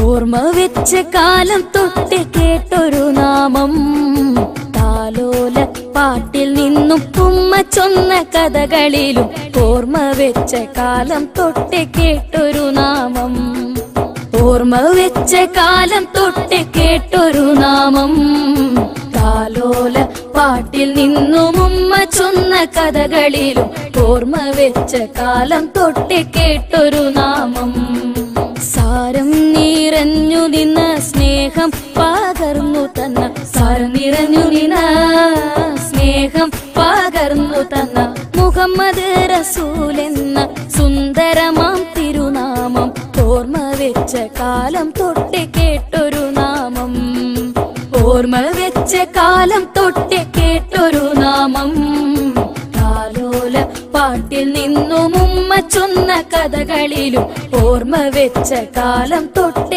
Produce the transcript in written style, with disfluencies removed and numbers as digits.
ഓർമ്മ വെച്ച കാലം തൊട്ട് കേട്ടൊരു നാമം, താലോല പാട്ടിൽ നിന്നും ഉമ്മ ചൊന്ന കഥകളിലും ഓർമ്മ വെച്ച കാലം തൊട്ട് കേട്ടൊരു നാമം. ഓർമ്മ വെച്ച കാലം തൊട്ട് കേട്ടൊരു നാമം, താലോല പാട്ടിൽ നിന്നും ഉമ്മ ചൊന്ന കഥകളിലും ഓർമ്മ വെച്ച കാലം തൊട്ട് കേട്ടൊരു നാമം. സാരം നിറഞ്ഞു നിന്ന സ്നേഹം പകർന്നു തന്ന, സാരം നിറഞ്ഞു നിന്ന സ്നേഹം പകർന്നു തന്ന മുഹമ്മദ് റസൂൽ എന്ന സുന്ദരമാം തിരുനാമം. ഓർമ്മ വെച്ച കാലം തൊട്ട് കേട്ടൊരു നാമം, ഓർമ്മ വെച്ച കാലം തൊട്ട് കേട്ടൊരു നാമം. താലോല പാട്ടിൽ നിന്നും ഉമ്മ ചൊന്ന കഥകളിലും ഓർമ്മ വെച്ച കാലം തൊട്ട്